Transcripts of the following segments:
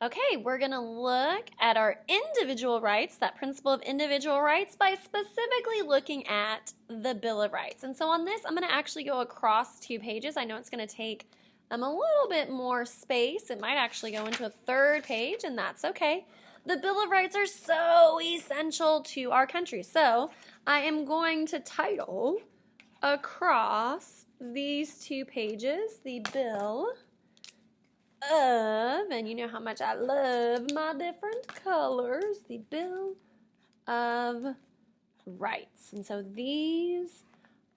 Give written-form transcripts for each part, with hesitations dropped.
Okay, we're going to look at our individual rights, that principle of individual rights, by specifically looking at the Bill of Rights. And so on this, I'm going to actually go across 2 pages. I know it's going to take a little bit more space. It might actually go into a 3rd page, and that's okay. The Bill of Rights are so essential to our country. So I am going to title across these 2 pages the Bill of, and you know how much I love my different colors, the Bill of Rights. And so these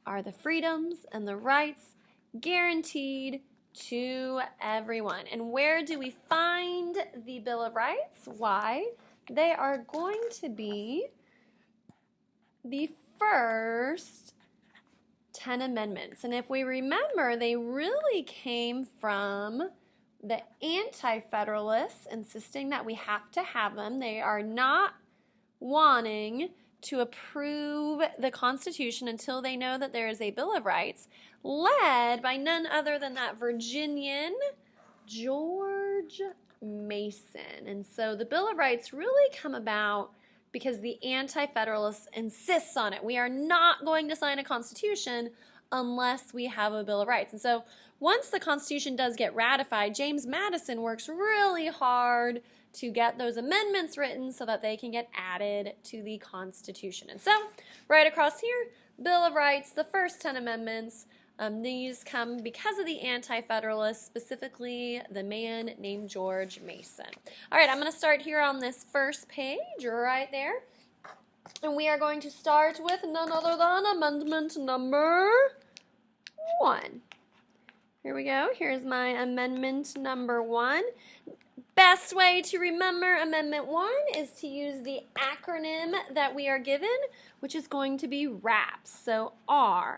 are the freedoms and the rights guaranteed to everyone. And where do we find the Bill of Rights? Why, they are going to be the first 10 amendments. And if we remember, they really came from the Anti-Federalists insisting that we have to have them. They are not wanting to approve the Constitution until they know that there is a Bill of Rights, led by none other than that Virginian George Mason. And so the Bill of Rights really come about because the Anti-Federalists insists on it. We are not going to sign a Constitution unless we have a Bill of Rights. And so once the Constitution does get ratified, James Madison works really hard to get those amendments written so that they can get added to the Constitution. And so right across here, Bill of Rights, the first 10 amendments, these come because of the Anti-Federalists, specifically the man named George Mason. All right, I'm going to start here on this first page right there. And we are going to start with none other than amendment number 1. Here we go. Here's my amendment number 1. Best way to remember amendment 1 is to use the acronym that we are given, which is going to be RAPS. So R-A-P-P-S.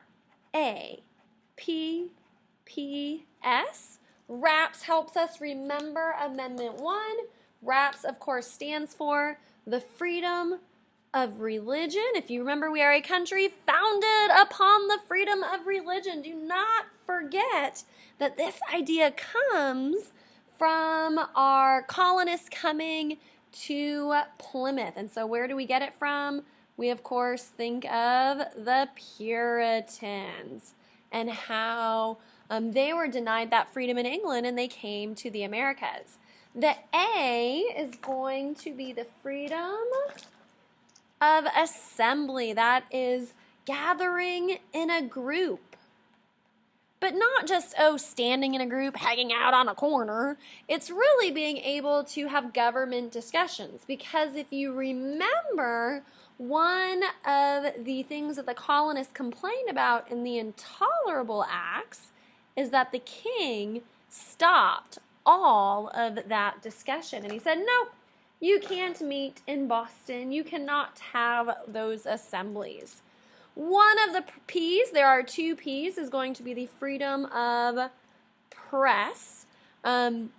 RAPS helps us remember amendment 1. RAPS, of course, stands for the freedom of religion. If you remember, we are a country founded upon the freedom of religion. Do not forget that this idea comes from our colonists coming to Plymouth. And so where do we get it from? We, of course, think of the Puritans and how they were denied that freedom in England and they came to the Americas. The A is going to be the freedom of assembly. That is gathering in a group. But not just, standing in a group, hanging out on a corner. It's really being able to have government discussions. Because if you remember, one of the things that the colonists complained about in the Intolerable Acts is that the king stopped all of that discussion. And he said, nope, you can't meet in Boston. You cannot have those assemblies. One of the P's, there are 2 P's, is going to be the freedom of press. In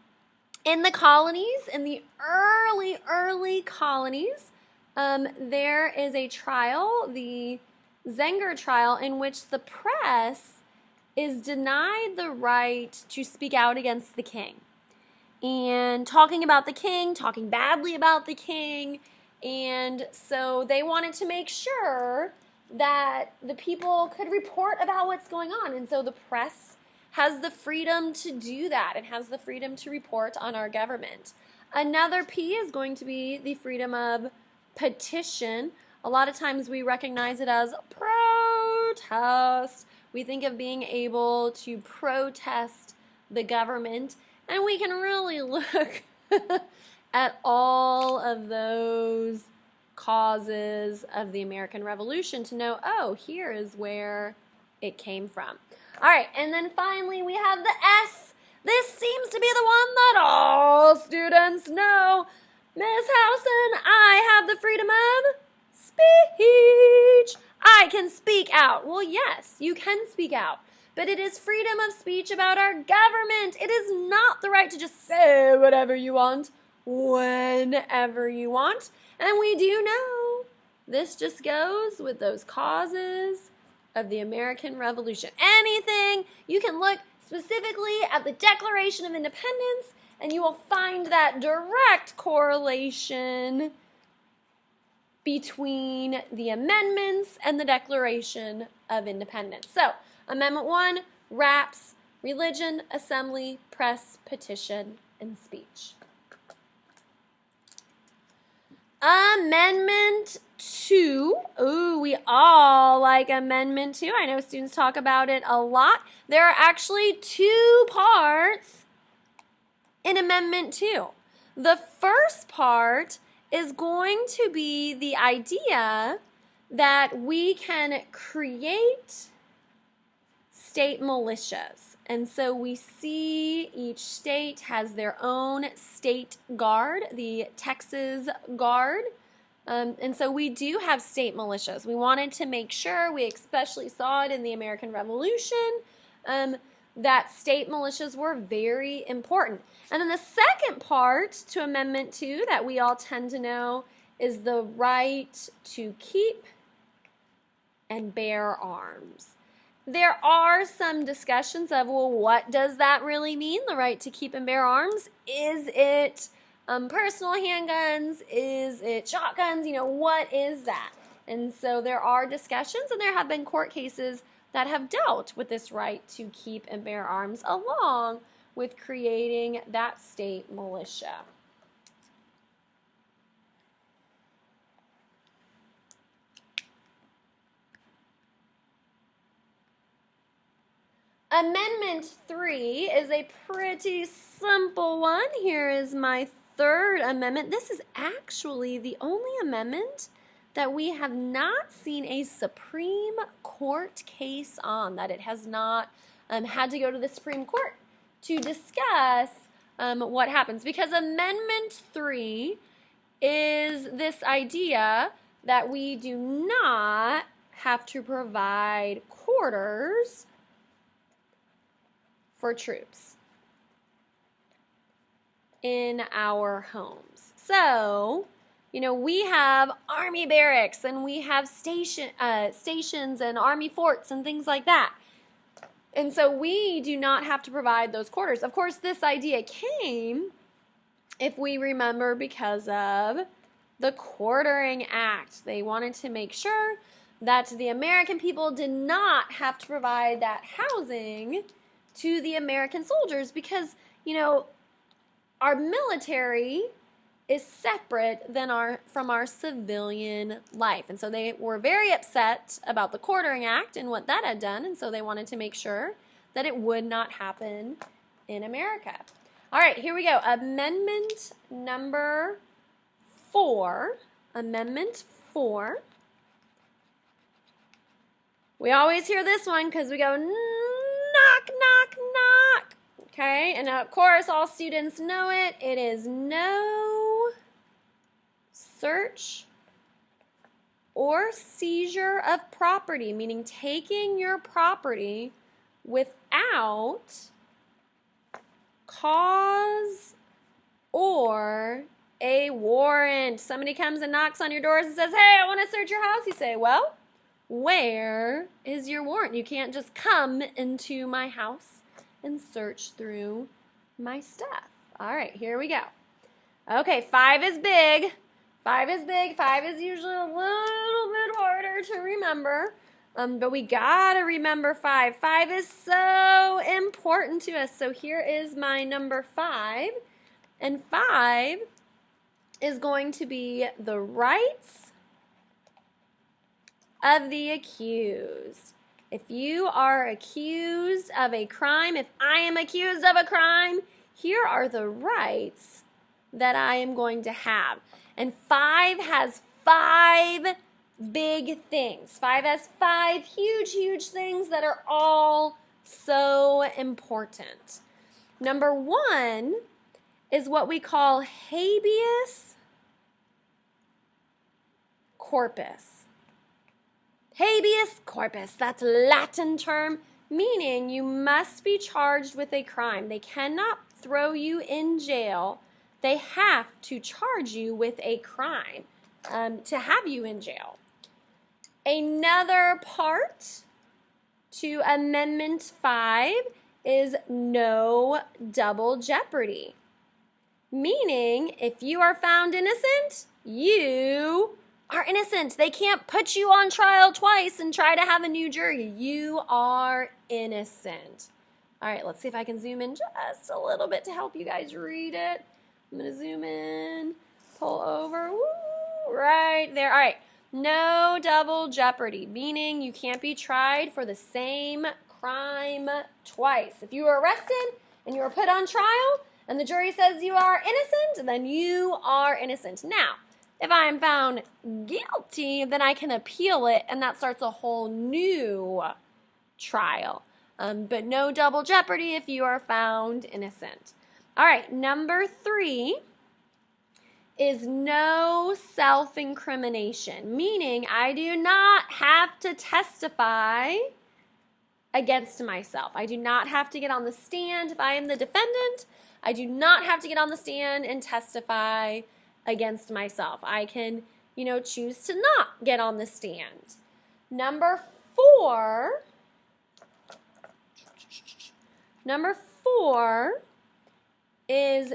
the colonies, in the early colonies, there is a trial, the Zenger trial, in which the press is denied the right to speak out against the king. And talking about the king, talking badly about the king, and so they wanted to make sure that the people could report about what's going on. And so the press has the freedom to do that. It has the freedom to report on our government. Another P is going to be the freedom of petition. A lot of times we recognize it as protest. We think of being able to protest the government, and we can really look at all of those causes of the American Revolution to know, here is where it came from. All right, and then finally we have the S. This seems to be the one that all students know. Miss Howson, I have the freedom of speech. I can speak out. Well, yes, you can speak out, but it is freedom of speech about our government. It is not the right to just say whatever you want, whenever you want. And we do know this just goes with those causes of the American Revolution. Anything, you can look specifically at the Declaration of Independence and you will find that direct correlation between the amendments and the Declaration of Independence. So, Amendment 1, RAPS, religion, assembly, press, petition, and speech. Amendment 2. Ooh, we all like Amendment 2. I know students talk about it a lot. There are actually 2 parts in Amendment 2. The first part is going to be the idea that we can create state militias. And so we see each state has their own state guard, the Texas Guard. And so we do have state militias. We wanted to make sure, we especially saw it in the American Revolution, that state militias were very important. And then the second part to Amendment 2 that we all tend to know is the right to keep and bear arms. There are some discussions of, well, what does that really mean, the right to keep and bear arms? Is it personal handguns? Is it shotguns? You know, what is that? And so there are discussions, and there have been court cases that have dealt with this right to keep and bear arms, along with creating that state militia. Amendment 3 is a pretty simple one. Here is my third amendment. This is actually the only amendment that we have not seen a Supreme Court case on, that it has not had to go to the Supreme Court to discuss what happens. Because Amendment 3 is this idea that we do not have to provide quarters for troops in our homes. So, you know, we have Army barracks and we have stations and Army forts and things like that. And so we do not have to provide those quarters. Of course, this idea came, if we remember, because of the Quartering Act. They wanted to make sure that the American people did not have to provide that housing to the American soldiers because, you know, our military is separate from our civilian life. And so they were very upset about the Quartering Act and what that had done, and so they wanted to make sure that it would not happen in America. All right, here we go. Amendment number 4. Amendment 4. We always hear this one because we go, knock, knock, knock. Okay, and of course all students know it. It is no search or seizure of property, meaning taking your property without cause or a warrant. Somebody comes and knocks on your doors and says, hey, I want to search your house. You say, well, where is your warrant? You can't just come into my house and search through my stuff. All right, here we go. Okay, 5 is big. 5 is big. 5 is usually a little bit harder to remember, but we gotta remember 5. 5 is so important to us. So here is my number 5, and 5 is going to be the rights of the accused. If you are accused of a crime, if I am accused of a crime, here are the rights that I am going to have. And 5 has 5 big things. 5 has 5 huge, huge things that are all so important. Number 1 is what we call habeas corpus. Habeas corpus, that's a Latin term, meaning you must be charged with a crime. They cannot throw you in jail. They have to charge you with a crime to have you in jail. Another part to Amendment 5 is no double jeopardy. Meaning, if you are found innocent, you are innocent. They can't put you on trial twice and try to have a new jury. You are innocent. All right, let's see if I can zoom in just a little bit to help you guys read it. I'm going to zoom in, pull over, woo, right there. All right, no double jeopardy, meaning you can't be tried for the same crime twice. If you were arrested and you were put on trial and the jury says you are innocent, then you are innocent. Now, if I am found guilty, then I can appeal it, and that starts a whole new trial. But no double jeopardy if you are found innocent. All right, number 3 is no self-incrimination, meaning I do not have to testify against myself. I do not have to get on the stand if I am the defendant. I do not have to get on the stand and testify against myself. I can, choose to not get on the stand. Number 4 is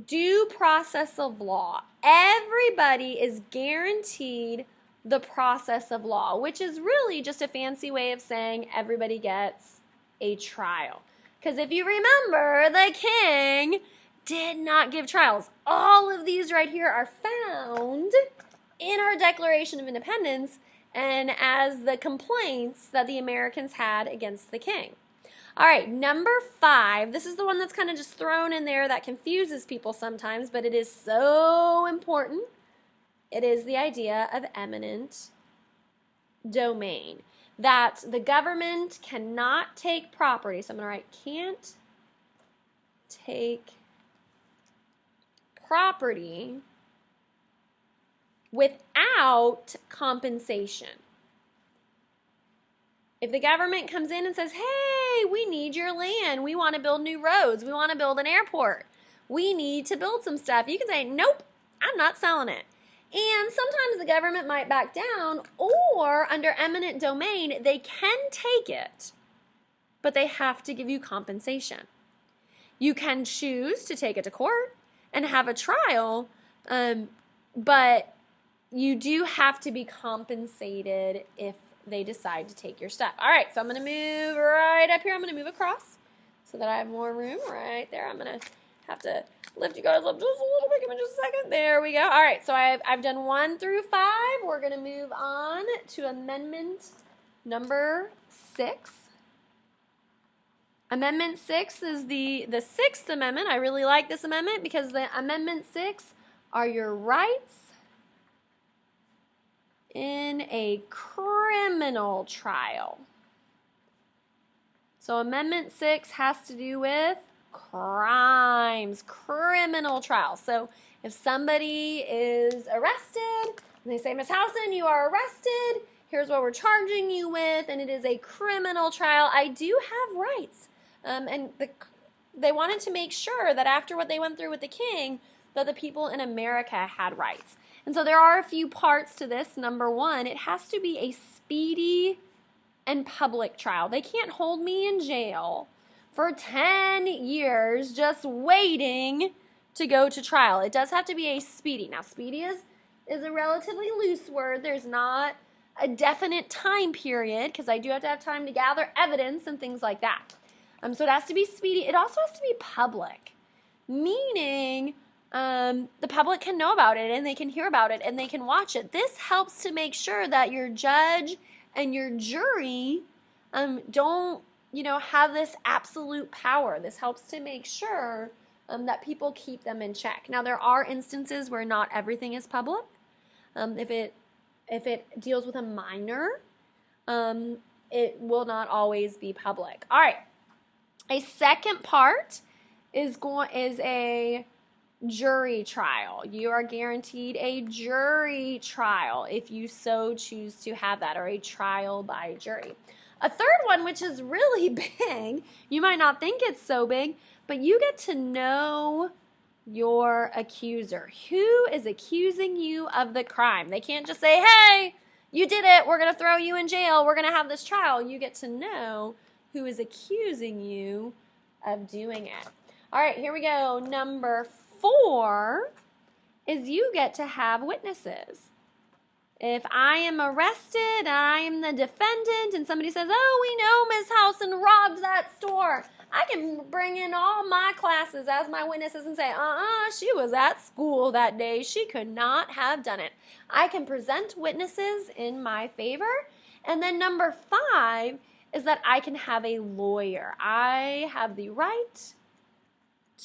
due process of law. Everybody is guaranteed the process of law, which is really just a fancy way of saying everybody gets a trial. Because if you remember, the king did not give trials. All of these right here are found in our Declaration of Independence and as the complaints that the Americans had against the king. All right, number 5, this is the one that's kind of just thrown in there that confuses people sometimes, but it is so important. It is the idea of eminent domain, that the government cannot take property. So I'm going to write can't take property without compensation. If the government comes in and says, hey, we need your land, we want to build new roads, we want to build an airport, we need to build some stuff, you can say, nope, I'm not selling it. And sometimes the government might back down, or under eminent domain, they can take it, but they have to give you compensation. You can choose to take it to court and have a trial, but you do have to be compensated if they decide to take your stuff. All right, so I'm going to move right up here. I'm going to move across so that I have more room right there. I'm going to have to lift you guys up just a little bit. Give me just a second. There we go. All right, so I've done 1 through 5. We're going to move on to amendment number 6. Amendment 6 is the 6th amendment. I really like this amendment because the Amendment 6 are your rights in a criminal trial. So Amendment 6 has to do with crimes, criminal trials. So if somebody is arrested and they say, Ms. Housen, you are arrested, here's what we're charging you with, and it is a criminal trial, I do have rights. They wanted to make sure that after what they went through with the king, that the people in America had rights. And so there are a few parts to this. Number 1, it has to be a speedy and public trial. They can't hold me in jail for 10 years just waiting to go to trial. It does have to be a speedy. Now, speedy is a relatively loose word. There's not a definite time period because I do have to have time to gather evidence and things like that. So it has to be speedy. It also has to be public, meaning the public can know about it and they can hear about it and they can watch it. This helps to make sure that your judge and your jury don't, have this absolute power. This helps to make sure that people keep them in check. Now, there are instances where not everything is public. If it deals with a minor, it will not always be public. All right. A second part is a jury trial. You are guaranteed a jury trial if you so choose to have that, or a trial by jury. A third one, which is really big, you might not think it's so big, but you get to know your accuser. Who is accusing you of the crime? They can't just say, hey, you did it, we're going to throw you in jail, we're going to have this trial. You get to know who is accusing you of doing it. All right, here we go. Number 4 is you get to have witnesses. If I am arrested and I am the defendant and somebody says, oh, we know Ms. Housen robbed that store, I can bring in all my classes as my witnesses and say, she was at school that day. She could not have done it. I can present witnesses in my favor. And then number 5 is that I can have a lawyer. I have the right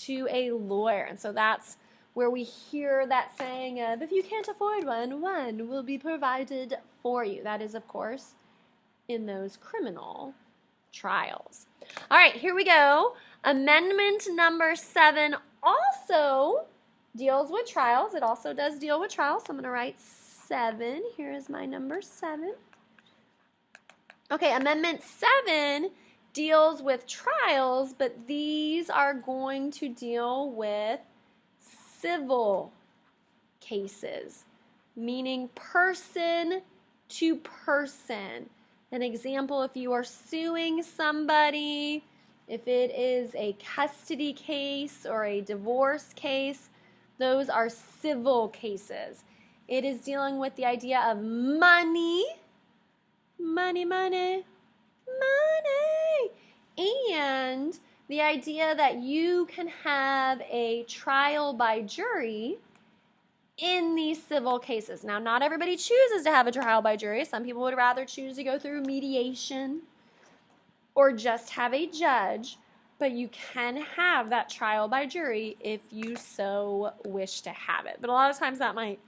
to a lawyer. And so that's where we hear that saying of, if you can't afford one, one will be provided for you. That is, of course, in those criminal trials. All right, here we go. Amendment number 7 also deals with trials. It also does deal with trials. So I'm going to write 7. Here is my number 7. Okay, Amendment 7 deals with trials, but these are going to deal with civil cases, meaning person to person. An example, if you are suing somebody, if it is a custody case or a divorce case, those are civil cases. It is dealing with the idea of money, money, money, money, and the idea that you can have a trial by jury in these civil cases. Now, not everybody chooses to have a trial by jury. Some people would rather choose to go through mediation or just have a judge, but you can have that trial by jury if you so wish to have it. But a lot of times that might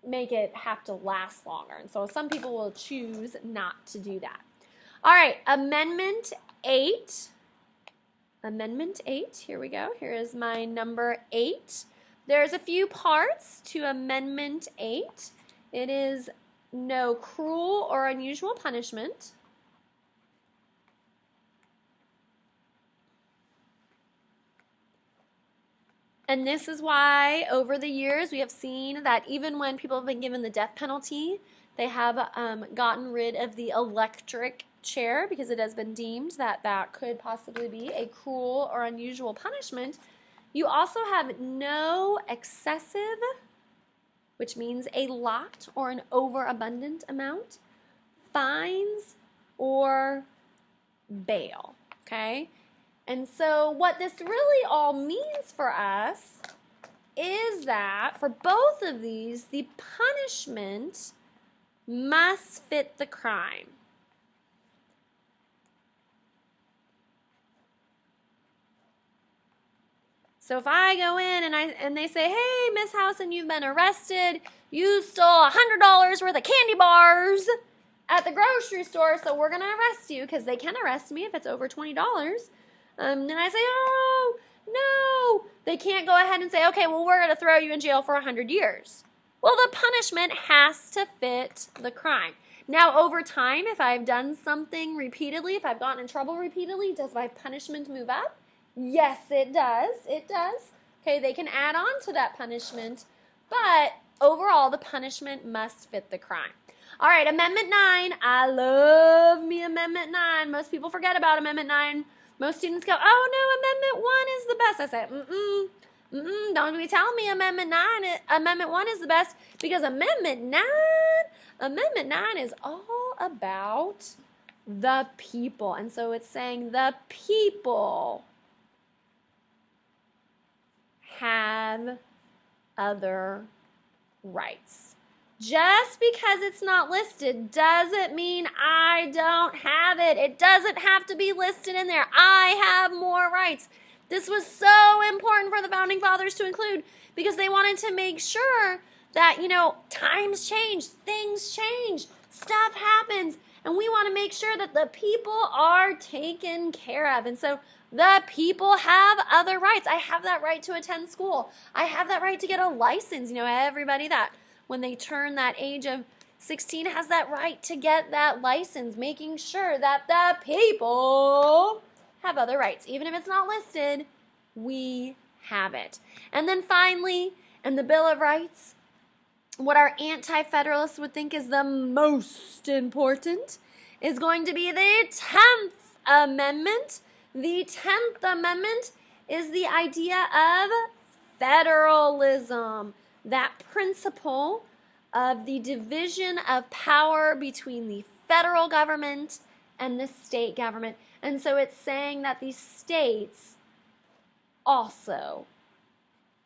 make it have to last longer, and so some people will choose not to do that. All right, Amendment 8. Amendment 8, here we go. Here is my number 8. There's a few parts to Amendment 8. It is no cruel or unusual punishment. And this is why over the years we have seen that even when people have been given the death penalty, they have gotten rid of the electric chair because it has been deemed that that could possibly be a cruel or unusual punishment. You also have no excessive, which means a lot or an overabundant amount, fines, or bail, okay? And so what this really all means for us is that for both of these, the punishment must fit the crime. So if I go in and they say, hey, Miss Housen, you've been arrested. You stole $100 worth of candy bars at the grocery store, so we're going to arrest you because they can arrest me if it's over $20. And I say, oh, no. They can't go ahead and say, okay, well, we're going to throw you in jail for 100 years. Well, the punishment has to fit the crime. Now, over time, if I've done something repeatedly, if I've gotten in trouble repeatedly, does my punishment move up? Yes, it does. It does. Okay, they can add on to that punishment, but overall, the punishment must fit the crime. All right, Amendment 9. I love me Amendment 9. Most people forget about Amendment 9. Most students go, oh, no, Amendment 1 is the best. I say, don't be telling me Amendment 1 is the best, because Amendment 9 is all about the people. And so it's saying the people have other rights. Just because it's not listed doesn't mean I don't have it. It doesn't have to be listed in there. I have more rights. This was so important for the Founding Fathers to include because they wanted to make sure that, times change, things change, stuff happens, and we want to make sure that the people are taken care of. And so the people have other rights. I have that right to attend school. I have that right to get a license. Everybody that when they turn that age of 16 has that right to get that license, making sure that the people have other rights. Even if it's not listed, we have it. And then finally, in the Bill of Rights, what our anti-federalists would think is the most important is going to be the 10th Amendment. The 10th Amendment is the idea of federalism, that principle of the division of power between the federal government and the state government. And so it's saying that the states also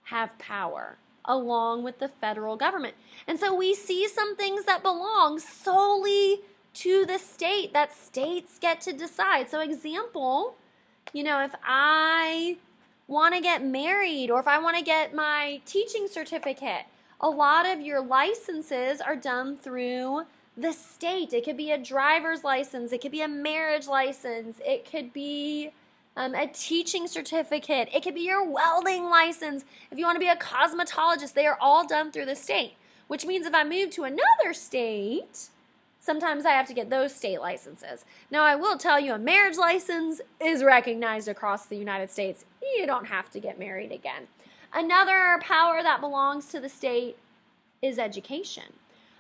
have power along with the federal government. And so we see some things that belong solely to the state, that states get to decide. So example, if I want to get married or if I want to get my teaching certificate, a lot of your licenses are done through the state. It could be a driver's license, it could be a marriage license, it could be a teaching certificate, it could be your welding license. If you want to be a cosmetologist, they are all done through the state, which means if I move to another state, sometimes I have to get those state licenses. Now, I will tell you, a marriage license is recognized across the United States. You don't have to get married again. Another power that belongs to the state is education.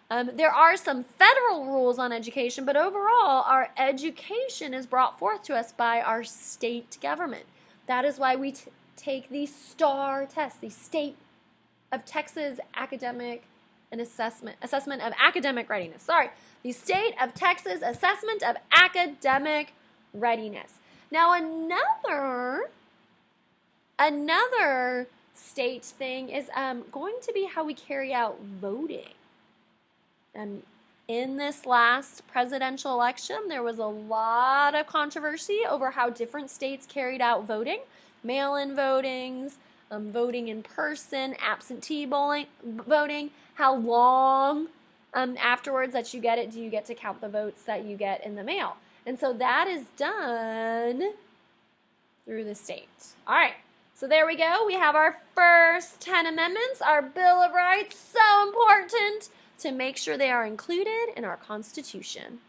There are some federal rules on education, but overall, our education is brought forth to us by our state government. That is why we take the STAR test, the State of Texas Academic and Assessment of Academic Readiness. The State of Texas Assessment of Academic Readiness. Now, another state thing is going to be how we carry out voting. In this last presidential election, there was a lot of controversy over how different states carried out voting, mail-in votings, voting in person, absentee voting, how long afterwards that you get it do you get to count the votes that you get in the mail. And so that is done through the state. All right. So there we go. We have our first 10 amendments, our Bill of Rights, so important to make sure they are included in our Constitution.